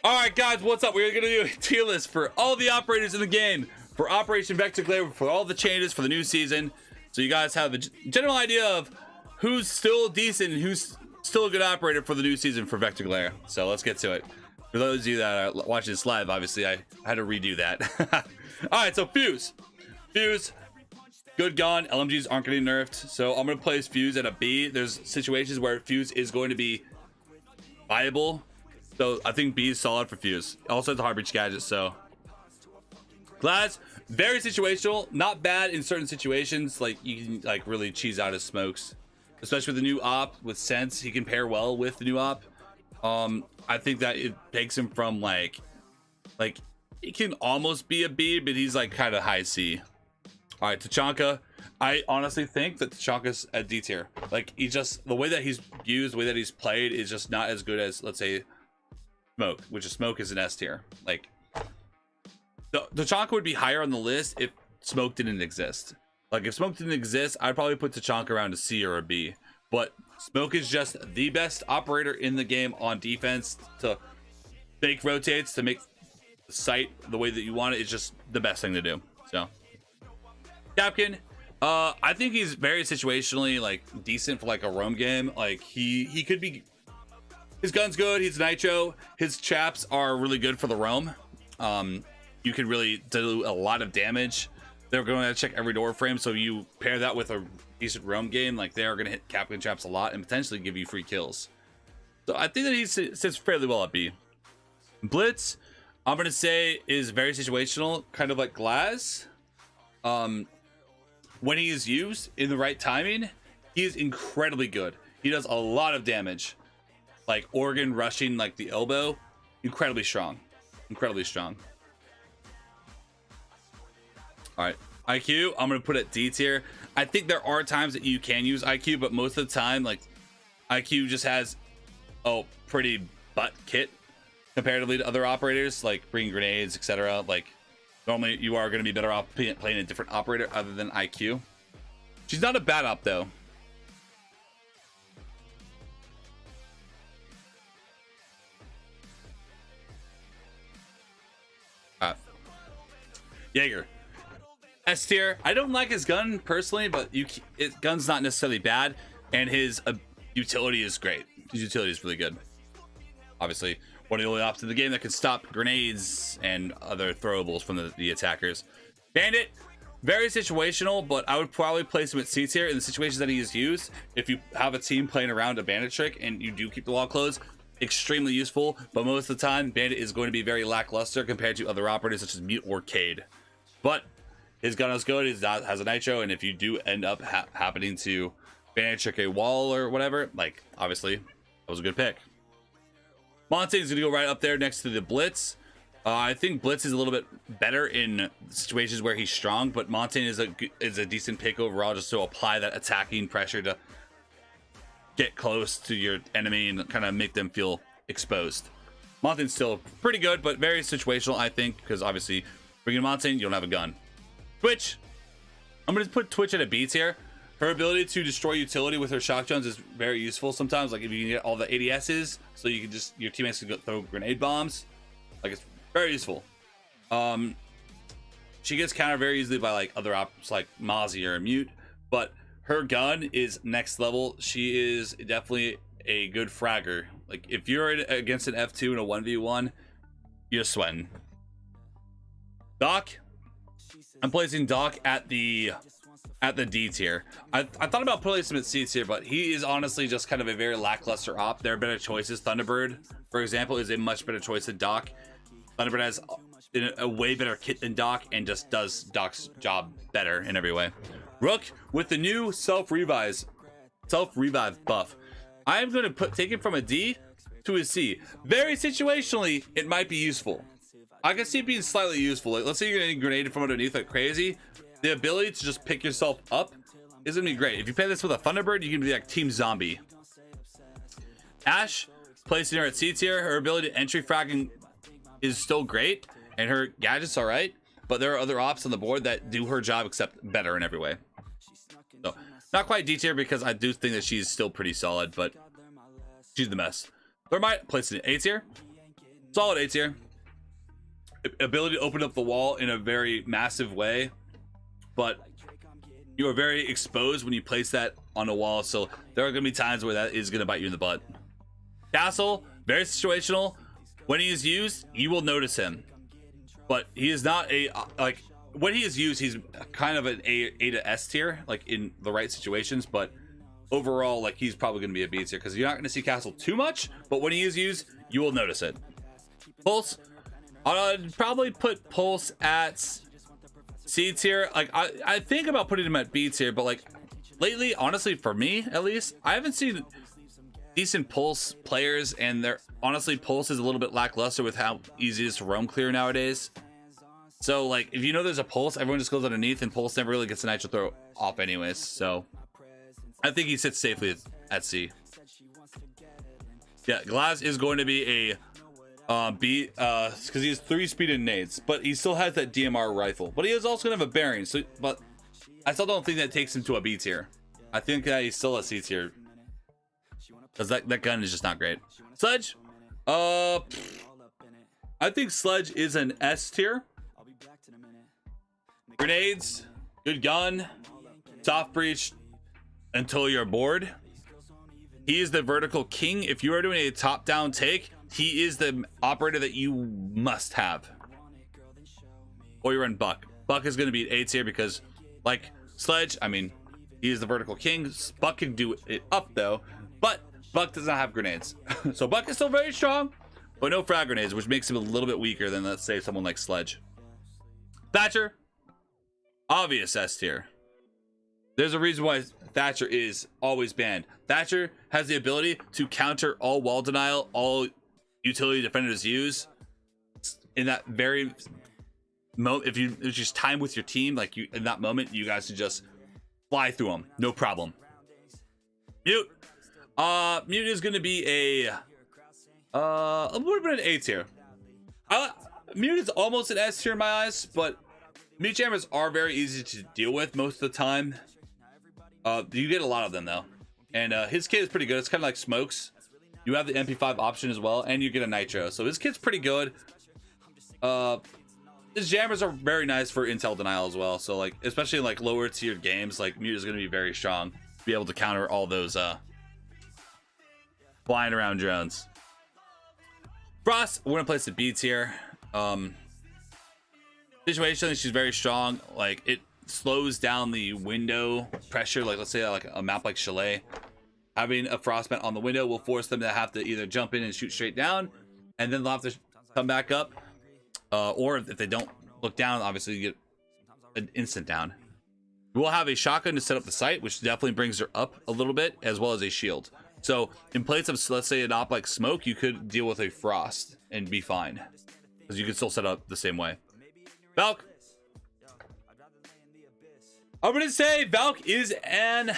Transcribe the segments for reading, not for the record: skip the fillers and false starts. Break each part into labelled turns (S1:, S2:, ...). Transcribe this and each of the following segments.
S1: All right, guys, what's up? We're gonna do a tier list for all the operators in the game for Operation Vector Glare for all the changes for the new season, so you guys have a general idea of who's still decent and who's still a good operator for the new season for Vector Glare. So let's get to it. For those of you that are watching this live, obviously I had to redo that. All right, so Fuse, good gun. LMGs aren't getting nerfed, so I'm gonna place Fuse at a B. There's situations where Fuse is going to be viable. So I think B is solid for Fuse. Also has a hard breach gadget, so. Glass, very situational, not bad in certain situations. Like you can like really cheese out his smokes, especially with the new op with Sens. He can pair well with the new op. I think that it takes him from like it can almost be a B, but he's like kind of high C. All right, Tachanka. I honestly think that Tachanka's at D tier. Like he just, the way that he's used, the way that he's played is just not as good as, let's say, Smoke, which is Smoke is an S tier. Like the Tachanka would be higher on the list if Smoke didn't exist. Like if Smoke didn't exist, I'd probably put Tachanka around a C or a B. But Smoke is just the best operator in the game on defense to fake rotates, to make the site the way that you want it. It's just the best thing to do. So Capkin, I think he's very situationally like decent for like a roam game. Like he could be. His gun's good. He's nitro. His chaps are really good for the roam. You can really do a lot of damage. They're going to check every door frame, so you pair that with a decent roam game, like they are going to hit Capkin traps a lot and potentially give you free kills. So I think that he sits fairly well at B. Blitz, I'm going to say, is very situational, kind of like Glass. When he is used in the right timing, he is incredibly good. He does a lot of damage. Like organ rushing like the elbow, incredibly strong. All right, IQ, I'm gonna put it D tier. I think there are times that you can use IQ, but most of the time, like IQ just has a pretty butt kit comparatively to other operators, like bringing grenades, etc. Like normally you are gonna be better off playing a different operator other than IQ. She's not a bad op though. Jaeger, S tier. I don't like his gun personally, but his gun's not necessarily bad, and his utility is great. His utility is really good. Obviously, one of the only ops in the game that can stop grenades and other throwables from the attackers. Bandit, very situational, but I would probably place him at C tier in the situations that he is used. If you have a team playing around a Bandit trick and you do keep the wall closed, extremely useful, but most of the time Bandit is going to be very lackluster compared to other operators such as Mute or Kade. But his gun is good. He has a nitro, and if you do end up happening to Bandit trick a wall or whatever, like obviously that was a good pick. Montagne is gonna go right up there next to the Blitz. I think Blitz is a little bit better in situations where he's strong, but Montagne is a decent pick overall, just to apply that attacking pressure to get close to your enemy and kind of make them feel exposed. Montagne's still pretty good, but very situational, I think, because obviously bringing Montagne, you don't have a gun. Twitch, I'm gonna put Twitch at a B tier. Her ability to destroy utility with her shotguns is very useful sometimes. Like if you can get all the ADSs, so you can just, your teammates can go throw grenade bombs. Like it's very useful. She gets countered very easily by like other ops like Mozzie or Mute, but her gun is next level. She is definitely a good fragger. Like if you're against an F2 in a 1v1, you're sweating. Doc, I'm placing Doc at the D tier. I thought about placing him at C tier, but he is honestly just kind of a very lackluster op. There are better choices. Thunderbird, for example, is a much better choice than Doc. Thunderbird has a way better kit than Doc and just does Doc's job better in every way. Rook with the new self-revive buff. I'm going to take it from a D to a C. Very situationally, it might be useful. I can see it being slightly useful. Like, let's say you're getting grenaded from underneath like crazy. The ability to just pick yourself up is gonna be great. If you pair this with a Thunderbird, you can be like Team Zombie. Ash, placing her at C tier. Her ability to entry fragging is still great, and her gadget's all right. But there are other ops on the board that do her job except better in every way. So not quite D tier because I do think that she's still pretty solid, but she's the mess. Thermite, placed in A tier. Solid A tier. Ability to open up the wall in a very massive way, but you are very exposed when you place that on a wall, so there are going to be times where that is going to bite you in the butt. Castle, very situational. When he is used, you will notice him, but he is not a like when he is used, he's kind of an A to S tier, like in the right situations, but overall, like he's probably going to be a B tier because you're not going to see Castle too much, but when he is used, you will notice it. Pulse, I'd probably put Pulse at C tier. Like I think about putting him at B tier, but like lately, honestly, for me at least, I haven't seen decent Pulse players, and they're honestly, Pulse is a little bit lackluster with how easy it is to roam clear nowadays. So like if you know there's a Pulse, everyone just goes underneath, and Pulse never really gets a nitro throw off anyways. So I think he sits safely at C. Yeah, Glass is going to be a B, because he has 3 speed and nades, but he still has that DMR rifle. But he is also gonna have a bearing. So, but I still don't think that takes him to a B tier. I think that he's still a C tier because that gun is just not great. Sludge, I think Sludge is an S tier. Grenades, good gun, soft breach until you're bored. He is the vertical king. If you are doing a top-down take, he is the operator that you must have. Or you run Buck. Buck is going to be an A tier because, like Sludge, I mean, he is the vertical king. Buck can do it up though, but Buck does not have grenades. So Buck is still very strong, but no frag grenades, which makes him a little bit weaker than, let's say, someone like Sludge. Thatcher, obvious S tier. There's a reason why Thatcher is always banned. Thatcher has the ability to counter all wall denial, all utility defenders use in that very moment. If you just time with your team, like you in that moment, you guys can just fly through them, no problem. Mute, Mute is going to be a would have been an A tier. Mute is almost an S tier in my eyes, but Mute jammers are very easy to deal with most of the time. You get a lot of them though, and his kit is pretty good. It's kind of like Smokes. You have the MP5 option as well, and you get a nitro, so his kit's pretty good. His jammers are very nice for intel denial as well, so like especially in like lower tiered games, like Mute is going to be very strong to be able to counter all those flying around drones. Frost, we're gonna place the B tier. Situationally, she's very strong. Like it slows down the window pressure. Like let's say like a map like Chalet, having a frostbite on the window will force them to have to either jump in and shoot straight down, and then they'll have to come back up. Or if they don't look down, obviously you get an instant down. We'll have a shotgun to set up the site, which definitely brings her up a little bit, as well as a shield. So in place of, let's say, an op like Smoke, you could deal with a Frost and be fine, because you could still set up the same way. Valk, I'm gonna say Valk is an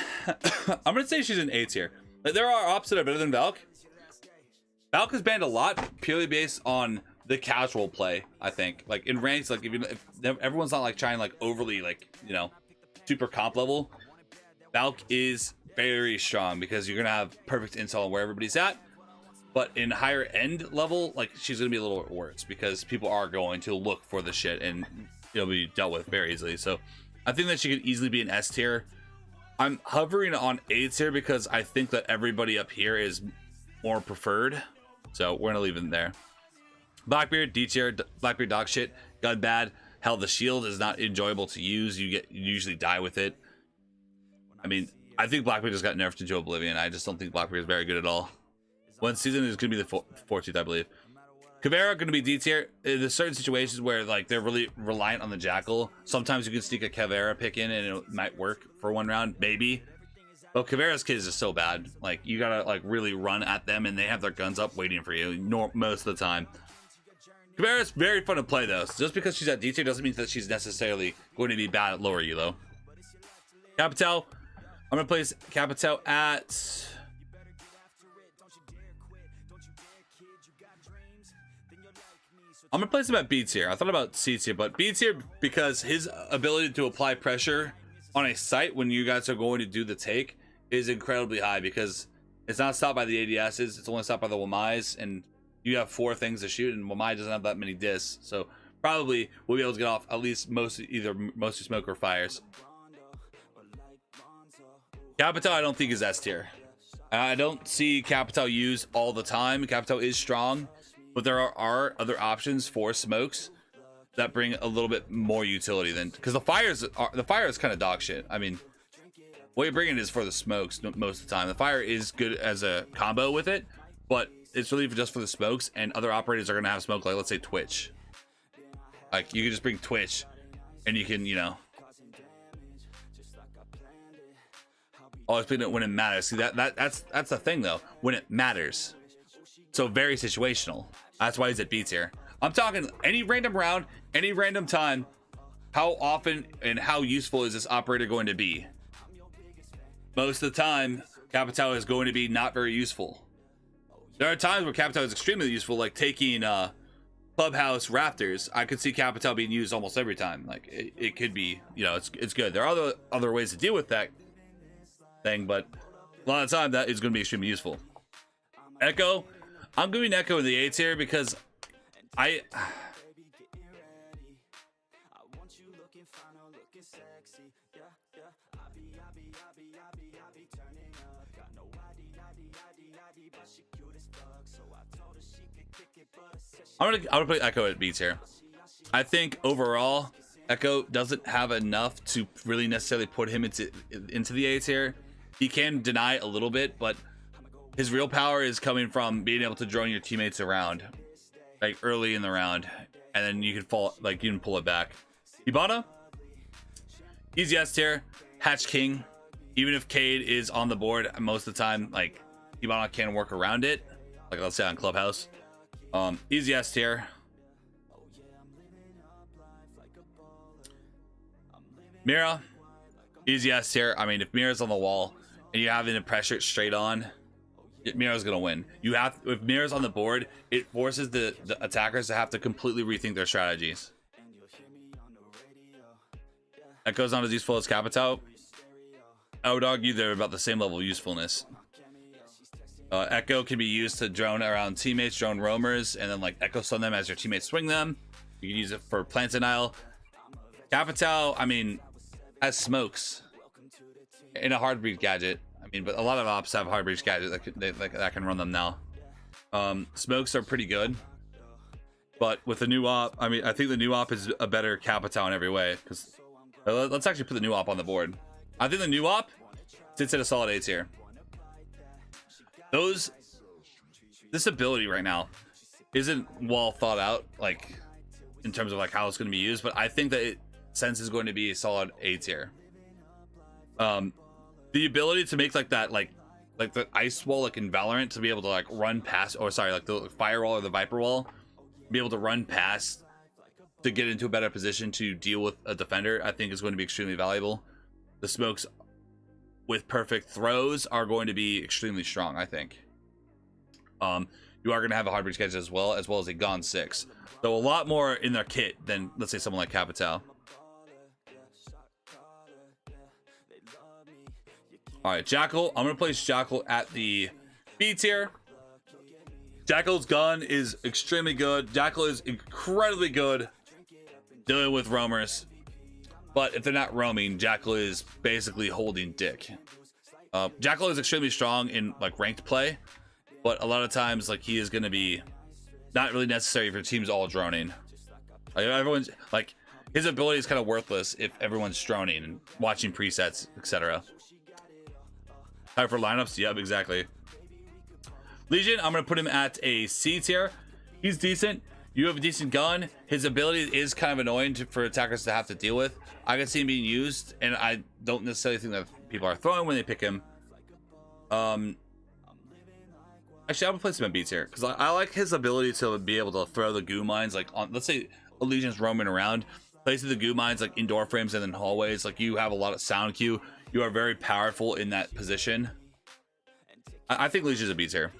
S1: I'm gonna say she's an A tier. Like, there are ops that are better than Valk. Valk is banned a lot purely based on the casual play. I think like in ranks, like if everyone's not like trying like overly like, you know, super comp level, Valk is very strong because you're gonna have perfect intel on where everybody's at. But in higher end level, like she's gonna be a little worse because people are going to look for the shit and it'll be dealt with very easily. So I think that she could easily be an S tier. I'm hovering on A tier because I think that everybody up here is more preferred. So we're gonna leave it there. Blackbeard, D tier. Blackbeard dog shit. Gun bad. Hell, the shield is not enjoyable to use. You usually die with it. I mean, I think Blackbeard just got nerfed into oblivion. I just don't think Blackbeard is very good at all. One season is going to be the 14th, I believe. Caveira going to be D tier. There's certain situations where like they're really reliant on the Jackal. Sometimes you can sneak a Caveira pick in and it might work for one round, maybe. But Caveira's kit is just so bad. Like you gotta like really run at them and they have their guns up waiting for you most of the time. Caveira's very fun to play though. So just because she's at D tier doesn't mean that she's necessarily going to be bad at lower elo. Capital, I'm gonna place Capital at. I'm gonna place him at B tier. I thought about C tier, but B tier because his ability to apply pressure on a site when you guys are going to do the take is incredibly high because it's not stopped by the ADSs. It's only stopped by the Wamais, and you have 4 things to shoot, and Mozzie doesn't have that many discs, so probably we'll be able to get off at least mostly smoke or fires. Capitão I don't think is S tier. I don't see Capitão used all the time. Capitão is strong, but there are other options for smokes that bring a little bit more utility than, because the fire is kind of dog shit. I mean, what you're bringing is for the smokes most of the time. The fire is good as a combo with it, but it's really just for the smokes, and other operators are going to have smoke, like let's say Twitch. Like you can just bring Twitch and you can, you know, always bring it when it matters. See, that's the thing though, when it matters. So very situational. That's why he's at B tier. I'm talking any random round, any random time. How often and how useful is this operator going to be? Most of the time, Capitão is going to be not very useful. There are times where Capitão is extremely useful, like taking Clubhouse Raptors. I could see Capitão being used almost every time. Like it could be, you know, it's good. There are other ways to deal with that thing, but a lot of the time that is going to be extremely useful. Echo, I'm giving Echo in the A tier because I I'm gonna put Echo at B tier. I think overall Echo doesn't have enough to really necessarily put him into the A tier. He can deny a little bit, but his real power is coming from being able to drone your teammates around, like early in the round, and then you can you can pull it back. Hibana, easy S tier. Hatch King, even if Kade is on the board most of the time, like Hibana can work around it, like let's say on Clubhouse. Easy S tier. Mira, easy S tier. I mean, if Mira's on the wall and you have to pressure it straight on, Mira's gonna win. If Mira's on the board, it forces the attackers to have to completely rethink their strategies. That goes on as useful as Capitão. I would argue they're about the same level of usefulness. Echo can be used to drone around teammates, drone roamers, and then like echo stun them as your teammates swing them. You can use it for plant denial. Capitão, I mean, has smokes in a hard breach gadget. I mean, but a lot of ops have hard breach gadget that can run them now. Smokes are pretty good, but with the new op, I mean, I think the new op is a better Capitão in every way. Because let's actually put the new op on the board. I think the new op sits at a solid A tier. This ability right now isn't well thought out, like in terms of like how it's going to be used, but I think that Sens is going to be a solid A tier. The ability to make like that, like the ice wall, like in Valorant, to be able to like run past, or sorry, like the firewall or the Viper wall, be able to run past to get into a better position to deal with a defender, I think is going to be extremely valuable. The smokes with perfect throws are going to be extremely strong, I think. You are going to have a hard breach gadget as well as a Gone 6. So a lot more in their kit than, let's say, someone like Capitão. Alright, Jackal. I'm going to place Jackal at the B tier. Jackal's gun is extremely good. Jackal is incredibly good dealing with roamers. But if they're not roaming, Jackal is basically holding dick. Jackal is extremely strong in like ranked play, but a lot of times like he is going to be not really necessary if your team's all droning. Like everyone's like, his ability is kind of worthless if everyone's droning and watching presets, etc. Time for lineups. Yep, exactly. Legion, I'm going to put him at a C tier. He's decent. You have a decent gun. His ability is kind of annoying for attackers to have to deal with. I can see him being used, and I don't necessarily think that people are throwing when they pick him. Actually, I would place him in B tier because I like his ability to be able to throw the goo mines, like on, let's say a Legion's roaming around, placing the goo mines like indoor frames and then hallways. Like you have a lot of sound cue. You are very powerful in that position. I think Legion's a B tier.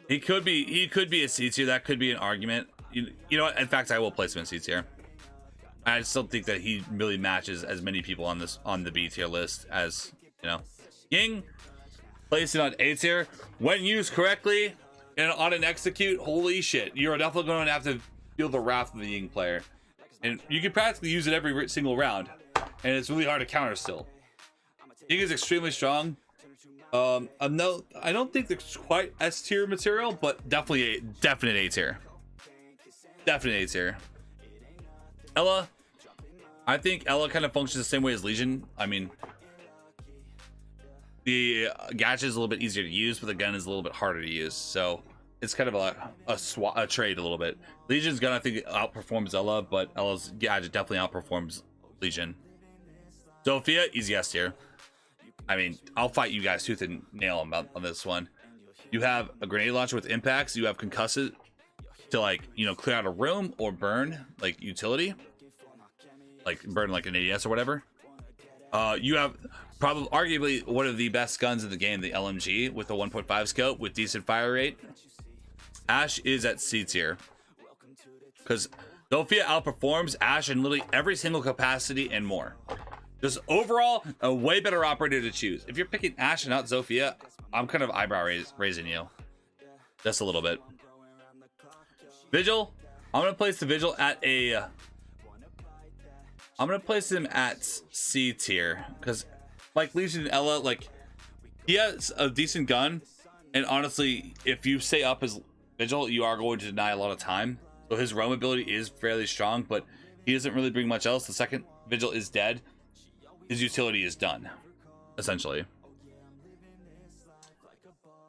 S1: He could be a C tier. That could be an argument. You know what? In fact, I will place him in C tier. I still think that he really matches as many people on the B tier list as, you know. Ying, placed it on A tier. When used correctly, And on an execute, holy shit, you're definitely going to have to feel the wrath of the Ying player. And you can practically use it every single round. And it's really hard to counter still. Ying is extremely strong. I don't think they're quite S tier material, but definitely a definite A tier. Definite A tier. Ella, I think Ella kind of functions the same way as Legion. I mean, the gadget is a little bit easier to use, but the gun is a little bit harder to use. So it's kind of a trade a little bit. Legion's gun I think outperforms Ella, but Ella's gadget definitely outperforms Legion. Sophia, easy S tier. I mean, I'll fight you guys tooth and nail on this one. You have a grenade launcher with impacts. You have concussive to, like, you know, clear out a room or burn, like, utility. Like, burn, like, an ADS or whatever. You have probably, arguably, one of the best guns in the game, the LMG, with the 1.5 scope with decent fire rate. Ashe is at C tier. Because Sophia outperforms Ashe in literally every single capacity and more. Just overall, a way better operator to choose. If you're picking Ashe and not Sophia, I'm kind of eyebrow raising you. Just a little bit. Vigil, I'm going to place the Vigil at a... I'm going to place him at C tier. Because, like Legion and Ella, like, he has a decent gun. And honestly, if you stay up as Vigil, you are going to deny a lot of time. So his roam ability is fairly strong, but he doesn't really bring much else. The second Vigil is dead, his utility is done, essentially.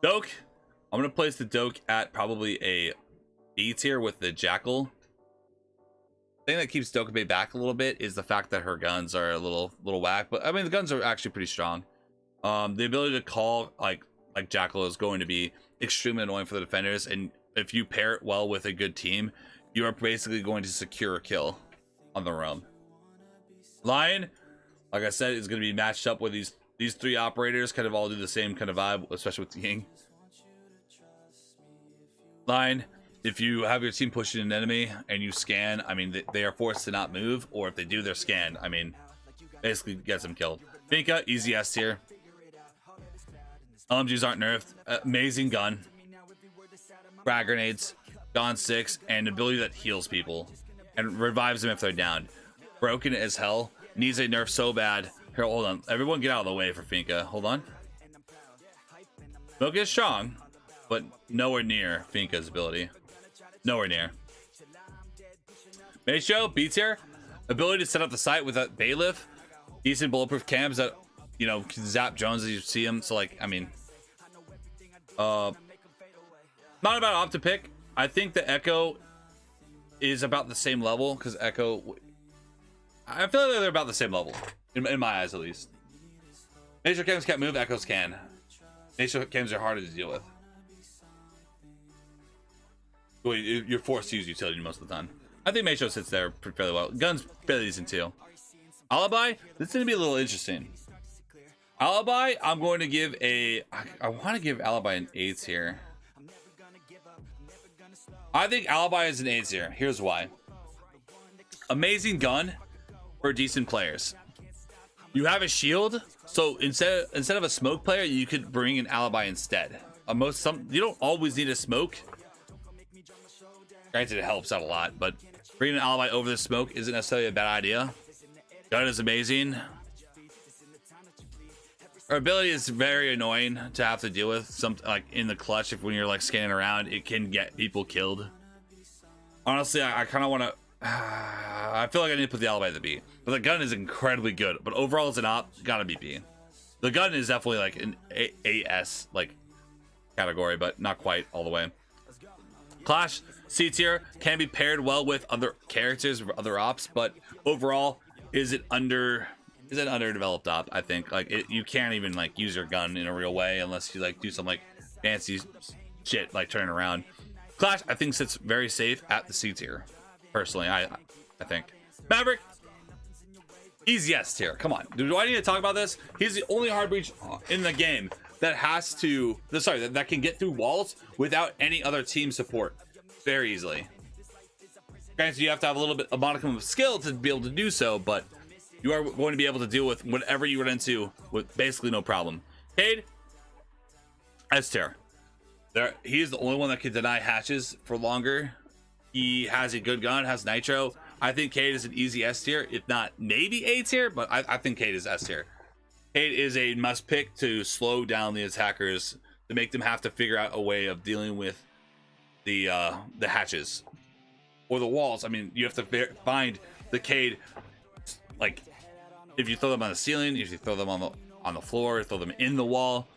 S1: Doke, I'm going to place the Doke at probably a B tier with the Jackal. The thing that keeps Dokkaebi back a little bit is the fact that her guns are a little whack, but I mean the guns are actually pretty strong. The ability to call like Jackal is going to be extremely annoying for the defenders, and if you pair it well with a good team, you are basically going to secure a kill on the roam. Lion, like I said, is going to be matched up with these three operators, kind of all do the same kind of vibe, especially with the Ying. Lion, if you have your team pushing an enemy and you scan, I mean, they are forced to not move, or if they do, they're scanned. I mean, basically gets them killed. Finka, easy S tier. LMGs aren't nerfed. Amazing gun. Frag grenades, gone 6, and ability that heals people and revives them if they're down. Broken as hell. Needs a nerf so bad. Here, hold on. Everyone get out of the way for Finka. Hold on. Smoke is strong, but nowhere near Finka's ability. Nowhere near. Maestro, B tier. Ability to set up the site with a bailiff. Decent bulletproof cams that, you know, can zap drones as you see them. So, like, I mean, not about opt to pick. I think the Echo is about the same level because Echo, I feel like they're about the same level in my eyes, at least. Maestro cams can't move, Echoes can. Maestro cams are harder to deal with. Well, you're forced to use utility most of the time. I think Maestro sits there fairly well. Guns fairly decent too. Alibi, this is gonna be a little interesting. Alibi, I'm going to give a. I want to give Alibi an 8 here. I think Alibi is an 8 here. Here's why. Amazing gun for decent players. You have a shield, so instead of a smoke player, you could bring an Alibi instead. You don't always need a smoke. Granted, it helps out a lot, but bringing an Alibi over the smoke isn't necessarily a bad idea. Gun is amazing. Her ability is very annoying to have to deal with. Something like in the clutch, if when you're like scanning around, it can get people killed. Honestly, I kind of want to. I feel like I need to put the Alibi at the B, but the gun is incredibly good. But overall, as an op, gotta be B. The gun is definitely like an AS like category, but not quite all the way. Clash, C tier, can be paired well with other characters, other ops, but overall, is an underdeveloped op. I think like you can't even like use your gun in a real way unless you like do some like fancy shit like turning around. Clash, I think sits very safe at the C tier. Personally, I think. Maverick, easy S tier. Come on, do I need to talk about this? He's the only hard breach in the game that has to, that can get through walls without any other team support very easily. Granted, you have to have a little bit, a modicum of skill to be able to do so, but you are going to be able to deal with whatever you run into with basically no problem. Kade, S tier. He is the only one that can deny hatches for longer. He has a good gun, has nitro. I think Kade is an easy S tier, if not maybe A tier, but I think Kade is S tier. Kade is a must pick to slow down the attackers, to make them have to figure out a way of dealing with the hatches or the walls. I mean, you have to find the Kade, like if you throw them on the ceiling, if you throw them on the floor, throw them in the wall,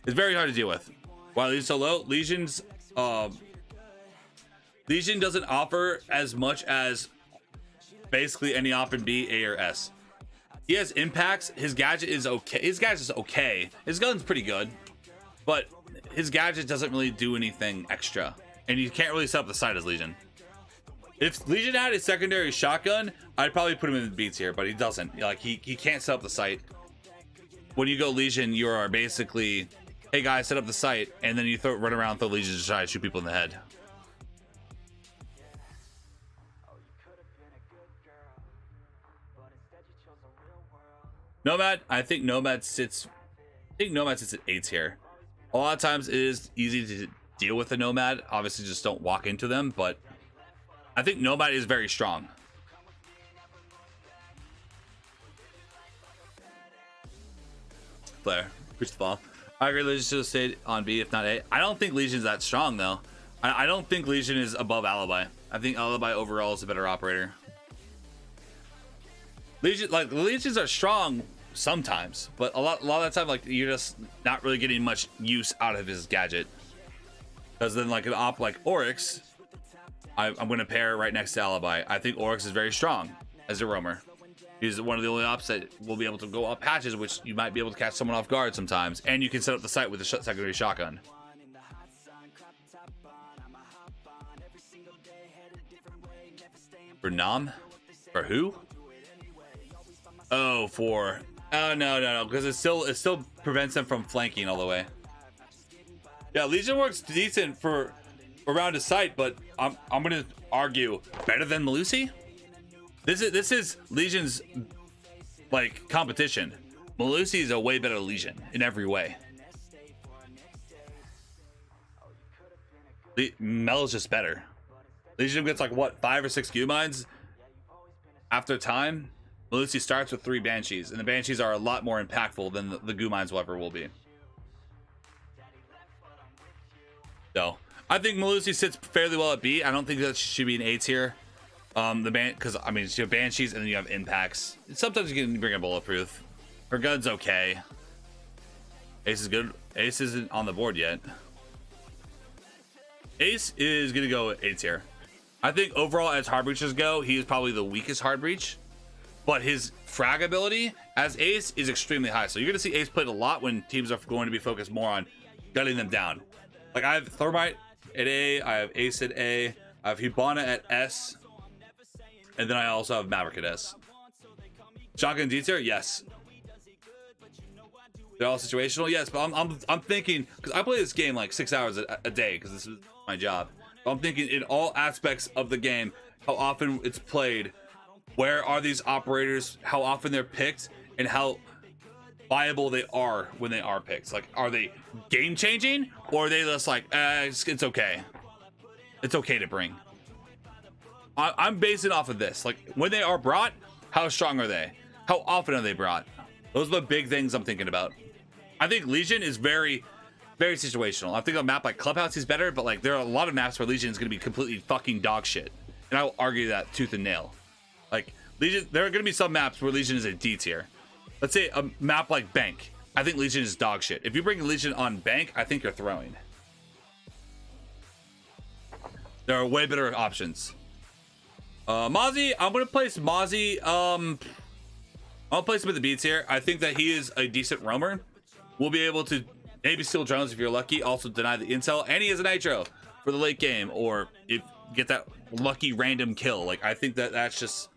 S1: it's very hard to deal with. While he's so low, Legion doesn't offer as much as basically any op in B, A, or S. He has impacts. His gadget is okay. His gun's pretty good, but his gadget doesn't really do anything extra, and you can't really set up the site as Legion. If Legion had a secondary shotgun, I'd probably put him in the B tier, but he doesn't. Like he can't set up the site. When you go Legion, you are basically, hey guys, set up the site, and then you run around, throw Legion to try to shoot people in the head. Nomad, I think Nomad sits at A tier. A lot of times it is easy to deal with a Nomad. Obviously, just don't walk into them, but I think Nomad is very strong. Flare, preach the fall. I agree, Legion should have stayed on B, if not A. I don't think Legion's that strong, though. I don't think Legion is above Alibi. I think Alibi overall is a better operator. Legions are strong sometimes, but a lot of the time, like, you're just not really getting much use out of his gadget. Because then, like, an op like Oryx, I'm going to pair right next to Alibi. I think Oryx is very strong as a roamer. He's one of the only ops that will be able to go up patches, which you might be able to catch someone off guard sometimes, and you can set up the site with a secondary shotgun. For Nam? For who? Oh, no, because it still prevents them from flanking all the way. Yeah, Legion works decent for around a site, but I'm gonna argue better than Melusi. This is Legion's like competition. Melusi is a way better Legion in every way. Mel's just better. Legion gets like what, 5 or 6 Q mines after time. Melusi starts with 3 Banshees, and the Banshees are a lot more impactful than the Goo Mines ever will be. So, I think Melusi sits fairly well at B. I don't think that she should be an A tier. Because, I mean, you have Banshees, and then you have impacts. Sometimes you can bring a Bulletproof. Her gun's okay. Ace is good. Ace isn't on the board yet. Ace is going to go A tier. I think overall, as hard breachers go, he is probably the weakest hard breach. But his frag ability as Ace is extremely high. So you're going to see Ace played a lot when teams are going to be focused more on gunning them down. Like I have Thermite at A, I have Ace at A, I have Hibana at S, and then I also have Maverick at S. Shotgun D tier, yes. They're all situational, yes. But I'm thinking, because I play this game like 6 hours a day because this is my job. But I'm thinking in all aspects of the game, how often it's played. Where are these operators, how often they're picked, and how viable they are when they are picked. Like, are they game changing, or are they just like, it's okay. It's okay to bring. I'm basing off of this. Like, when they are brought, how strong are they? How often are they brought? Those are the big things I'm thinking about. I think Legion is very, very situational. I think on a map like Clubhouse is better, but like there are a lot of maps where Legion is going to be completely fucking dog shit. And I will argue that tooth and nail. Like, Legion, there are going to be some maps where Legion is a D tier. Let's say a map like Bank. I think Legion is dog shit. If you bring Legion on Bank, I think you're throwing. There are way better options. Mozzie, I'm going to place Mozzie. I'll place him at the B tier. I think that he is a decent roamer. We'll be able to maybe steal drones if you're lucky. Also deny the intel. And he has a nitro for the late game. Or if get that lucky random kill. Like, I think that's just...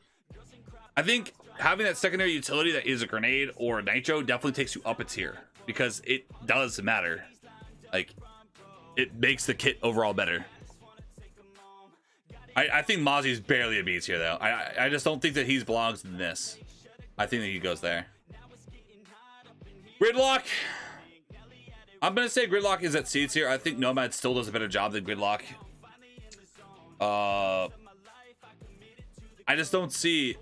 S1: I think having that secondary utility that is a grenade or a nitro definitely takes you up a tier, because it does matter. Like, it makes the kit overall better. I think Mozzie's barely a B tier though. I just don't think that he belongs in this. I think that he goes there. Gridlock. I'm gonna say Gridlock is at C tier. I think Nomad still does a better job than Gridlock. I just don't see.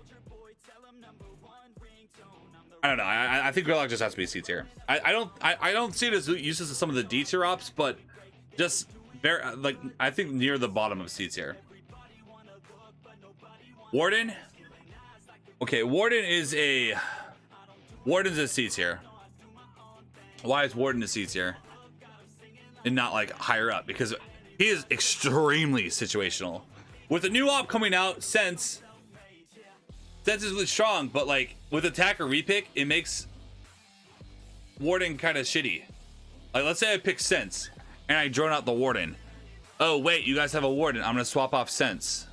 S1: I don't know. I think Gridlock just has to be C tier. I don't see it as useless as some of the D tier ops, but just very like I think near the bottom of C tier. Warden. Okay, Warden's a C tier. Why is Warden a C tier and not like higher up? Because he is extremely situational. With the new op coming out, Sens is really strong, but like with attacker repick, it makes Warden kind of shitty. Like let's say I pick Sens and I drone out the Warden. Oh wait, you guys have a Warden. I'm gonna swap off Sens.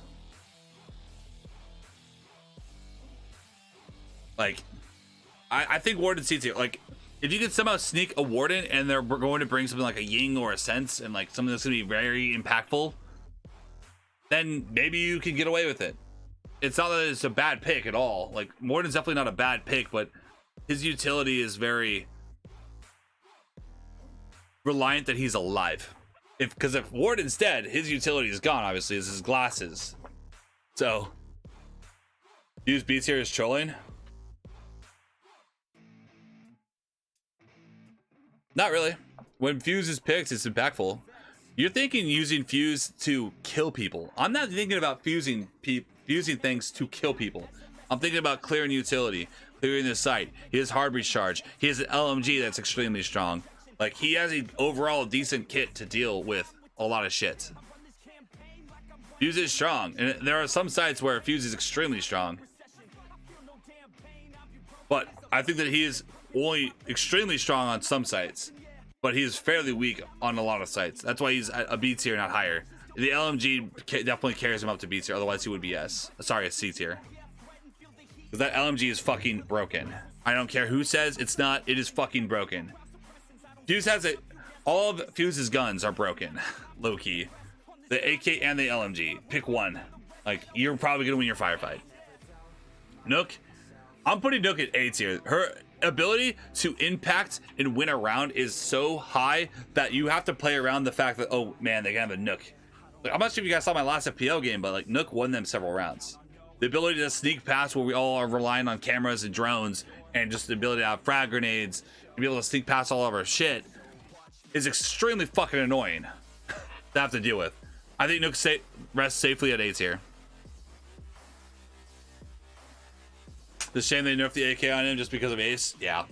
S1: Like, I think Warden C tier. Like, if you could somehow sneak a Warden and they're going to bring something like a Ying or a Sense and like something that's gonna be very impactful, then maybe you can get away with it. It's not that it's a bad pick at all. Like, Warden's definitely not a bad pick, but his utility is very reliant that he's alive. Because if Warden's dead, his utility is gone, obviously, is his glasses. So, use B tier as trolling. Not really. When Fuse is picked, it's impactful. You're thinking using Fuse to kill people. I'm not thinking about fusing things to kill people. I'm thinking about clearing utility, clearing the site. He has hard breach charge. He has an LMG that's extremely strong. Like, he has an overall decent kit to deal with a lot of shit. Fuse is strong, and there are some sites where Fuse is extremely strong. But I think that he is only extremely strong on some sites, but he's fairly weak on a lot of sites. That's why he's a B tier, not higher. The LMG definitely carries him up to B tier, otherwise he would be a C tier. Because that LMG is fucking broken. I don't care who says it's not, it is fucking broken. Fuse has it. All of Fuse's guns are broken, low key. The AK and the LMG. Pick one. Like, you're probably gonna win your firefight. Nook. I'm putting Nook at A tier. Her ability to impact and win a round is so high that you have to play around the fact that, oh man, they can have a Nook. Like, I'm not sure if you guys saw my last FPL game, but like Nook won them several rounds. The ability to sneak past where we all are relying on cameras and drones, and just the ability to have frag grenades and be able to sneak past all of our shit is extremely fucking annoying to have to deal with. I think Nook rests safely at A tier. The shame they nerfed the AK on him just because of Ace. Yeah.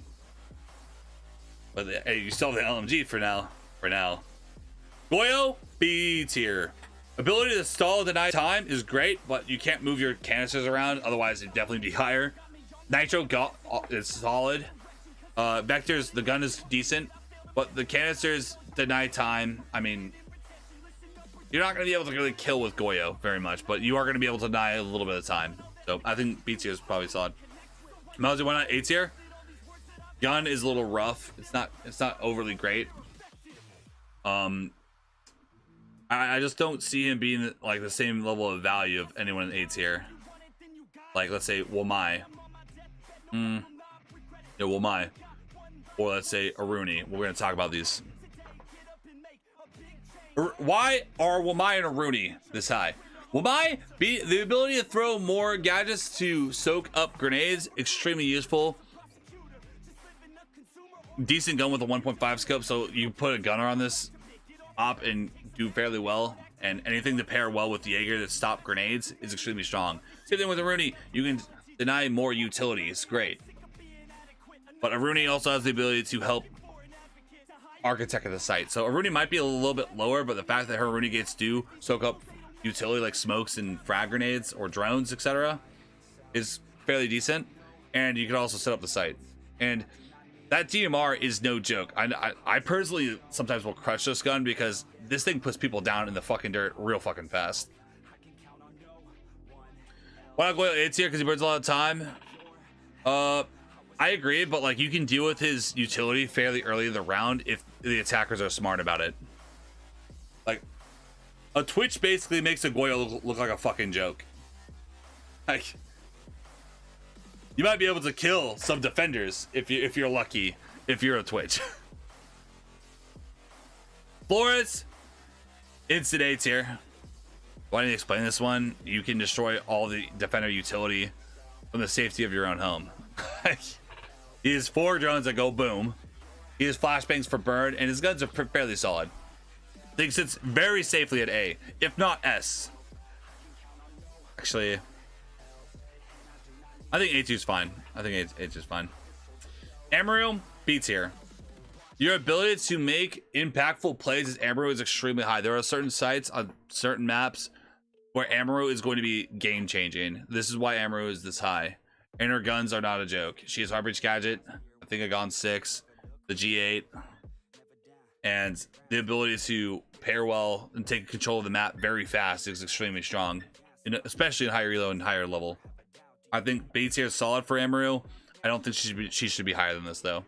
S1: But hey, you still have the LMG for now. Goyo, B tier. Ability to stall deny time is great, but you can't move your canisters around. Otherwise, it'd definitely be higher. Nitro is solid. Vectors, the gun is decent, but the canisters deny time. I mean, you're not going to be able to really kill with Goyo very much, but you are going to be able to deny a little bit of time. So I think B tier is probably solid. Mozzie, why not A tier? Gun is a little rough. It's not overly great. I just don't see him being like the same level of value of anyone in A tier. Like, let's say Wamai. Yeah, Wamai. Or let's say Aruni. We're gonna talk about these. Why are Wamai and Aruni this high? Wamai, the ability to throw more gadgets to soak up grenades, extremely useful. Decent gun with a 1.5 scope, so you put a gunner on this op and do fairly well. And anything to pair well with Jaeger to stop grenades is extremely strong. Same thing with Aruni. You can deny more utility. It's great. But Aruni also has the ability to help architect of the site. So Aruni might be a little bit lower, but the fact that her Aruni gates do soak up utility like smokes and frag grenades or drones, etc., is fairly decent. And you can also set up the site. And that DMR is no joke. I personally sometimes will crush this gun because this thing puts people down in the fucking dirt real fucking fast. Why not go A tier? Because he burns a lot of time. I agree, but like you can deal with his utility fairly early in the round if the attackers are smart about it. Like, a Twitch basically makes a Goyo look like a fucking joke. Like, you might be able to kill some defenders if you're lucky, if you're a Twitch. Flores, instant A tier. Why didn't you explain this one? You can destroy all the defender utility from the safety of your own home. He has 4 drones that go boom. He has flashbangs for burn, and his guns are fairly solid. I think sits very safely at A, if not S. Actually, I think A2 is fine. I think A2 is fine. Amaru, B tier. Your ability to make impactful plays as Amaru is extremely high. There are certain sites on certain maps where Amaru is going to be game changing. This is why Amaru is this high. And her guns are not a joke. She has Heartbreach Gadget, I think I got 6, the G8, and the ability to pair well and take control of the map very fast is extremely strong, especially in higher elo and higher level. I think B tier is solid for Amaru. I don't think she should be higher than this though.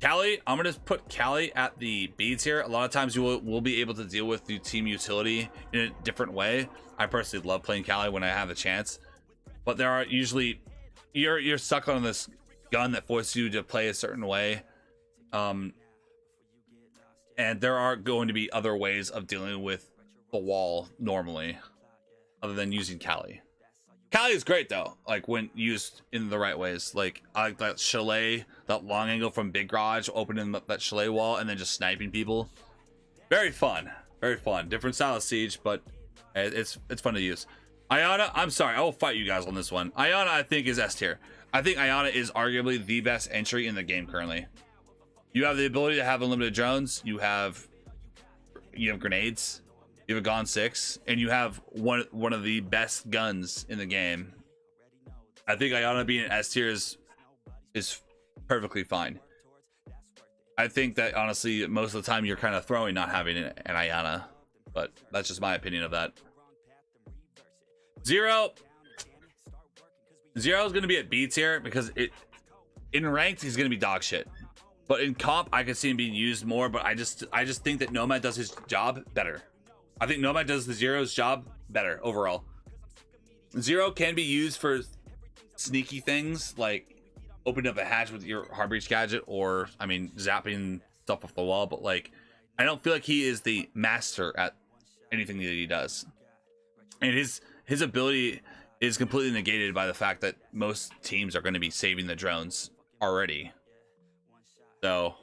S1: Callie, I'm gonna put Callie at the B tier. A lot of times you will be able to deal with the team utility in a different way. I personally love playing Callie when I have the chance, but there are usually you're stuck on this gun that forces you to play a certain way, and there are going to be other ways of dealing with the wall normally, other than using Callie. Callie is great though, like when used in the right ways. Like I like that chalet, that long angle from Big Garage, opening that chalet wall and then just sniping people. Very fun, very fun. Different style of siege, but it's fun to use. Ayanna, I'm sorry, I will fight you guys on this one. Ayanna, I think is S tier. I think Ayanna is arguably the best entry in the game currently. You have the ability to have unlimited drones. You have grenades. You have a Gon 6, and you have one of the best guns in the game. I think Ayanna being an S tier is perfectly fine. I think that honestly, most of the time you're kind of throwing not having an Ayanna, but that's just my opinion of that. Zero is going to be at B tier because in ranked he's going to be dog shit. But in comp, I can see him being used more. But I just think that Nomad does his job better. I think Nomad does the Zero's job better overall. Zero can be used for sneaky things like opening up a hatch with your Heartbreach Gadget, or I mean zapping stuff off the wall. But like, I don't feel like he is the master at anything that he does, and his ability is completely negated by the fact that most teams are going to be saving the drones already. So,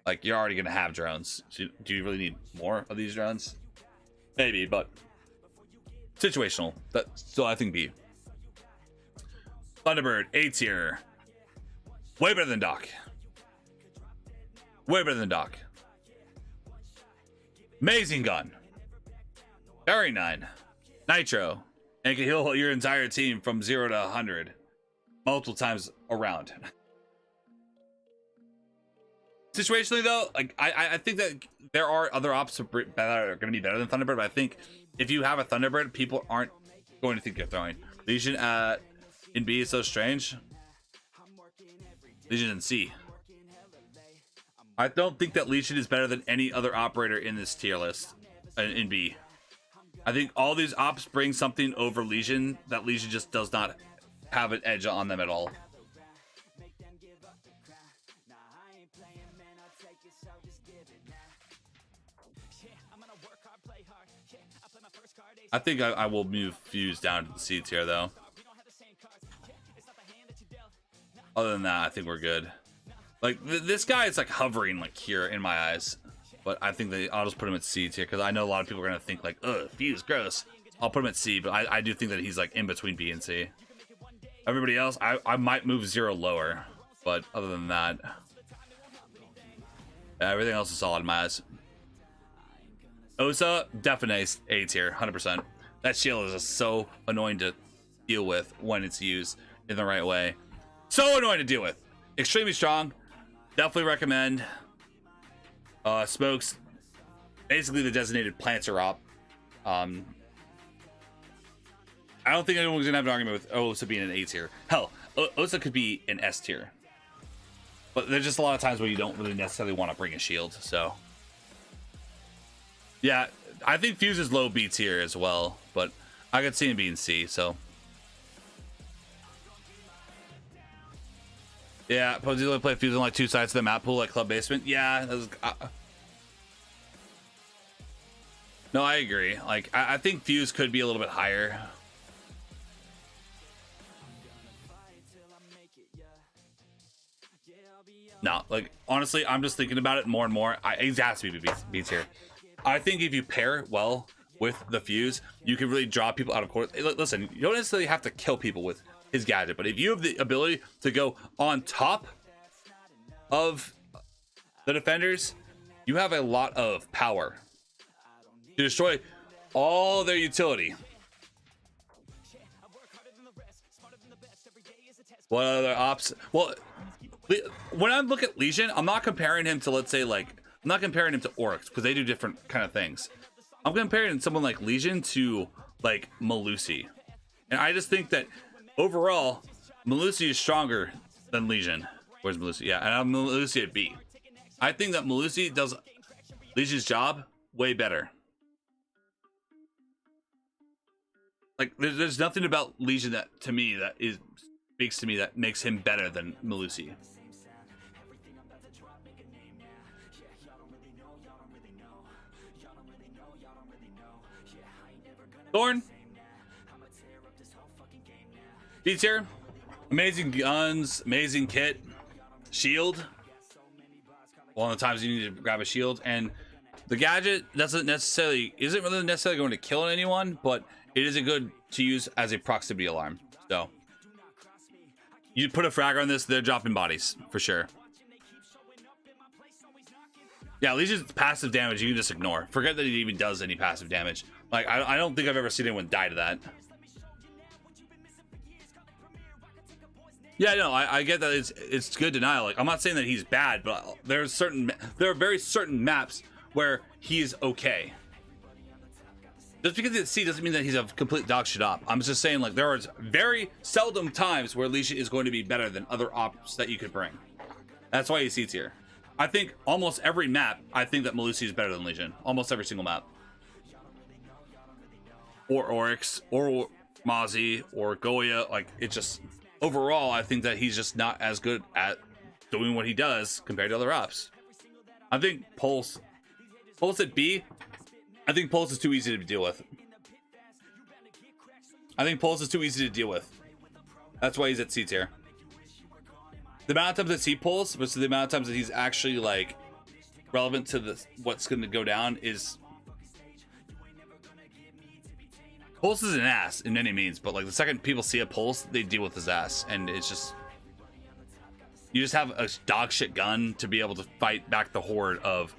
S1: like, you're already going to have drones. So do you really need more of these drones? Maybe, but situational. So I think B. Thunderbird, A tier. Way better than Doc. Way better than Doc. Amazing gun. Very 9. Nitro. And can heal your entire team from 0 to 100 multiple times around. Situationally though, like I think that there are other ops that are going to be better than Thunderbird, but I think if you have a Thunderbird, people aren't going to think you're throwing. Legion in B is so strange. Legion in C. I don't think that Legion is better than any other operator in this tier list in B. I think all these ops bring something over Legion that Legion just does not have an edge on them at all. I think I will move Fuse down to the C tier though. Other than that, I think we're good. Like this guy is like hovering like here in my eyes, but I think that I'll just put him at C tier because I know a lot of people are gonna think like, ugh, Fuse, gross. I'll put him at C, but I do think that he's like in between B and C. Everybody else, I might move Zero lower, but other than that, everything else is solid in my eyes. Osa, definitely A tier, 100%. That shield is just so annoying to deal with when it's used in the right way. So annoying to deal with. Extremely strong. Definitely recommend. Smokes, basically the designated planter op. I don't think anyone's gonna have an argument with Osa being an A tier. Hell, Osa could be an S tier. But there's just a lot of times where you don't really necessarily want to bring a shield, so. Yeah, I think Fuse is low B tier as well, but I could see him being C, so. Yeah, Posey only play Fuse on like 2 sides of the map pool, like Club Basement. Yeah, that was, no, I agree. Like, I think Fuse could be a little bit higher. No, like, honestly, I'm just thinking about it more and more. It has to be B tier. I think if you pair well with the Fuse, you can really draw people out of course. Listen, you don't necessarily have to kill people with his gadget, but if you have the ability to go on top of the defenders, you have a lot of power to destroy all their utility. What other ops? Well, when I look at Legion, I'm not comparing him to, let's say, like, I'm not comparing him to Oryx because they do different kind of things. I'm comparing someone like Legion to like Melusi, and I just think that overall Melusi is stronger than Legion. Where's Melusi? Yeah, and I'm Melusi at B. I think that Melusi does Legion's job way better. Like, there's nothing about Legion that to me that speaks to me that makes him better than Melusi. Thorn, D tier, amazing guns, amazing kit, shield. One of the times you need to grab a shield, and the gadget isn't really necessarily going to kill anyone, but it is a good to use as a proximity alarm. So you put a fragger on this, they're dropping bodies for sure. Yeah, Legion's passive damage you can just ignore. Forget that it even does any passive damage. Like, I don't think I've ever seen anyone die to that. Yeah, no, I get that it's good denial. Like, I'm not saying that he's bad, but there are very certain maps where he's okay. Just because it's C doesn't mean that he's a complete dog shit op. I'm just saying, like, there are very seldom times where Legion is going to be better than other ops that you could bring. That's why he's C tier. I think almost every map, I think that Melusi is better than Legion. Almost every single map. Or Oryx, or Mozzie, or Goya. Like, it's just, overall, I think that he's just not as good at doing what he does compared to other ops. I think Pulse at B, I think Pulse is too easy to deal with. I think Pulse is too easy to deal with. That's why he's at C tier. The amount of times that he pulls versus the amount of times that he's actually, like, relevant to what's going to go down is... Pulse is an ass in any means, but, like, the second people see a Pulse, they deal with his ass, and it's just... You just have a dog shit gun to be able to fight back the horde of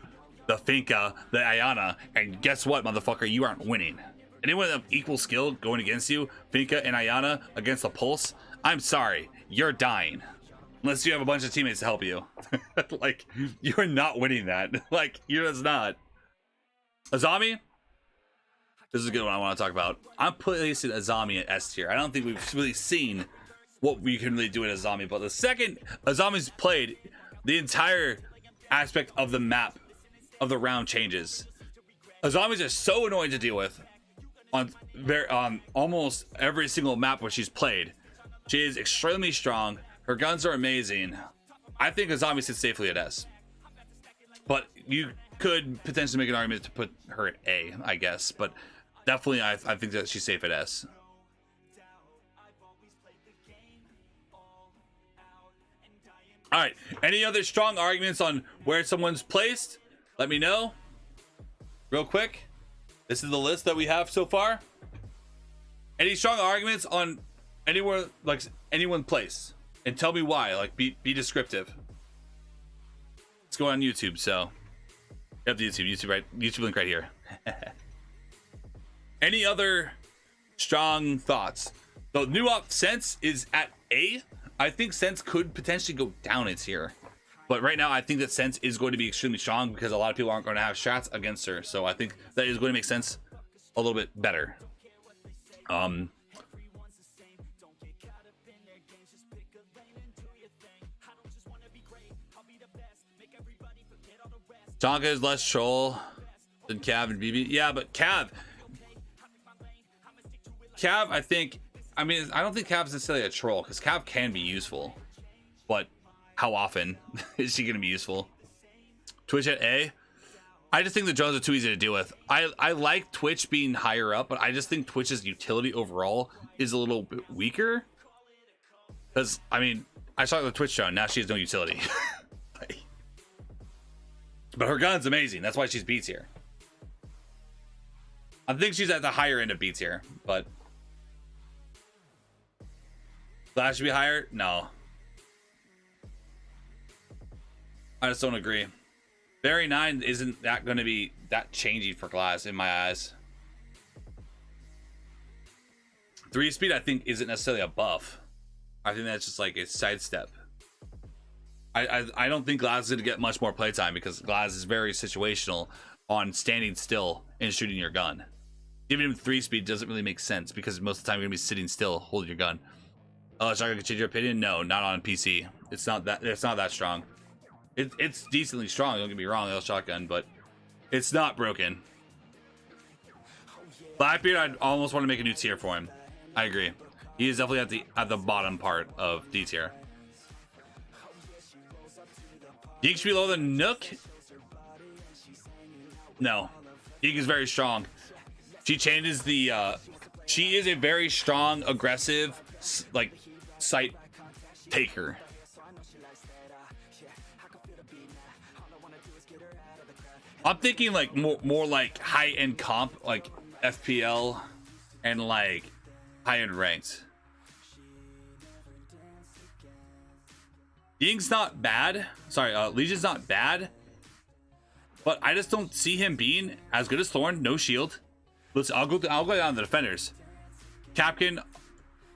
S1: the Finka, the Ayanna, and guess what, motherfucker? You aren't winning. Anyone of equal skill going against you, Finka and Ayanna against the Pulse, I'm sorry, you're dying. Unless you have a bunch of teammates to help you. Like, you're not winning that. Like, you're just not. Azami? This is a good one I want to talk about. I'm placing Azami at S tier. I don't think we've really seen what we can really do in Azami, but the second Azami's played, the entire aspect of the map, of the round changes. Azamis are so annoying to deal with on almost every single map where she's played. She is extremely strong. Her guns are amazing. I think Azami sits safely at S. But you could potentially make an argument to put her at A, I guess. But definitely, I think that she's safe at S. All right. Any other strong arguments on where someone's placed? Let me know. Real quick. This is the list that we have so far. Any strong arguments on anywhere, like anyone place? And tell me why. Like, be descriptive. Let's go on YouTube. So, you have the YouTube link right here. Any other strong thoughts? The new op Sens is at A. I think Sens could potentially go down its here. But right now, I think that Sens is going to be extremely strong because a lot of people aren't going to have shots against her. So I think that is going to make sense a little bit better. Tachanka is less troll than Cav and BB. Yeah, but Cav, I think, I mean, I don't think Cav's necessarily a troll because Cav can be useful, but how often is she going to be useful? Twitch at A. I just think the drones are too easy to deal with. I like Twitch being higher up, but I just think Twitch's utility overall is a little bit weaker. Because, I mean, I saw the Twitch drone, now she has no utility. But her gun's amazing. That's why she's B tier. I think she's at the higher end of B tier, but Flash should be higher? No. I just don't agree. Barry 9 isn't that going to be that changing for Glass in my eyes. 3 speed, I think, isn't necessarily a buff. I think that's just like a sidestep. I don't think Glass is going to get much more playtime because Glass is very situational on standing still and shooting your gun. Giving him 3 speed doesn't really make sense because most of the time you're going to be sitting still holding your gun. Oh, Shotgun can change your opinion? No, not on PC. It's not that strong. It's decently strong, don't get me wrong, Shotgun, but it's not broken. Blackbeard, I'd almost want to make a new tier for him. I agree. He is definitely at the bottom part of D tier. Ying should be lower than Nook? No. Ying is very strong. She changes the she is a very strong, aggressive, like, sight taker. I'm thinking like more like high-end comp, like FPL and like high-end ranked. Ying's not bad. Sorry, Legion's not bad. But I just don't see him being as good as Thorn. No shield. I'll go down the defenders. Capkin,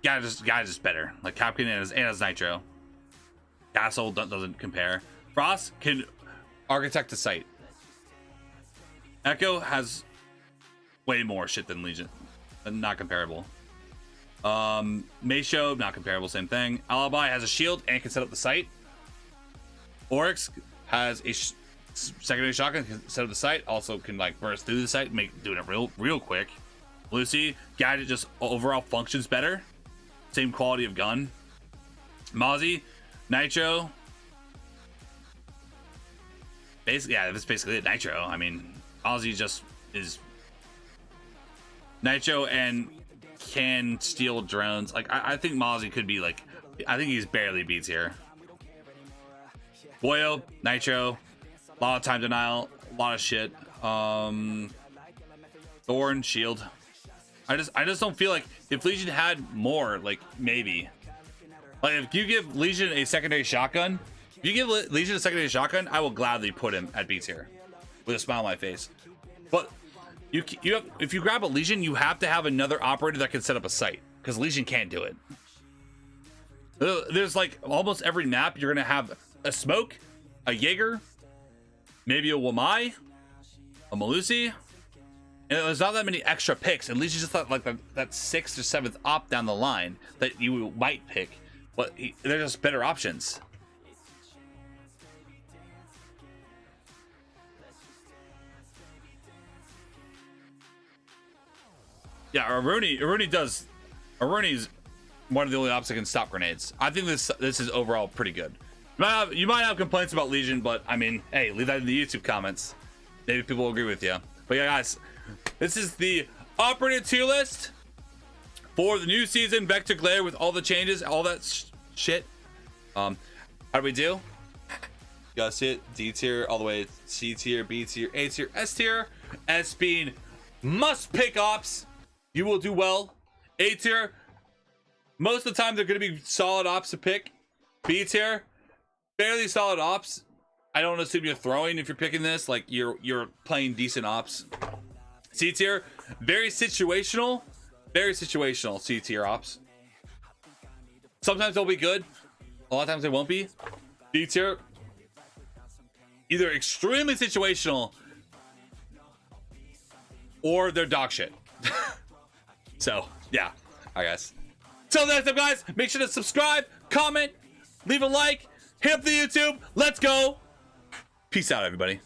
S1: guy just better. Like Capkin and his Nitro. Castle doesn't compare. Frost can architect a site. Echo has way more shit than Legion. Not comparable. Mayshow, not comparable, same thing. Alibi has a shield and can set up the site. Oryx has a secondary shotgun, can set up the site, also can like burst through the site, doing it real quick. Lucy, Gadget just overall functions better. Same quality of gun. Mozzie, Nitro. Basically, yeah, that's basically it. Nitro. I mean, Mozzie just is Nitro and can steal drones. Like, I think Mozzie could be like, I think he's barely beats here. Boyo, Nitro, a lot of time denial, a lot of shit. Thorn, shield. I just don't feel like if Legion had more, like maybe. Like if you give Legion a secondary shotgun, if you give Legion a secondary shotgun, I will gladly put him at B tier with a smile on my face. But if you grab a Legion, you have to have another operator that can set up a site because Legion can't do it. There's like almost every map you're gonna have a smoke, a Jaeger, maybe a Wamai, a Malusi, and there's not that many extra picks. At least you just thought like that 6th or 7th op down the line that you might pick, but they're just better options. Yeah, Aruni's one of the only ops that can stop grenades. I think this is overall pretty good. You might have complaints about Legion, but I mean, hey, leave that in the YouTube comments. Maybe people will agree with you. But yeah, guys, this is the operator tier list for the new season, Vector Glare, with all the changes, all that shit. How do we do? You gotta see it. D tier all the way, C tier, B tier, A tier, S tier. S being must pick ops. You will do well. A tier, most of the time they're gonna be solid ops to pick. B tier, barely solid ops. I don't assume you're throwing if you're picking this. Like you're playing decent ops. C tier, very situational C tier ops. Sometimes they'll be good, a lot of times they won't be. D tier, either extremely situational or they're dog shit. So yeah, all right guys. Till next time guys, make sure to subscribe, comment, leave a like, hit up the YouTube. Let's go. Peace out everybody.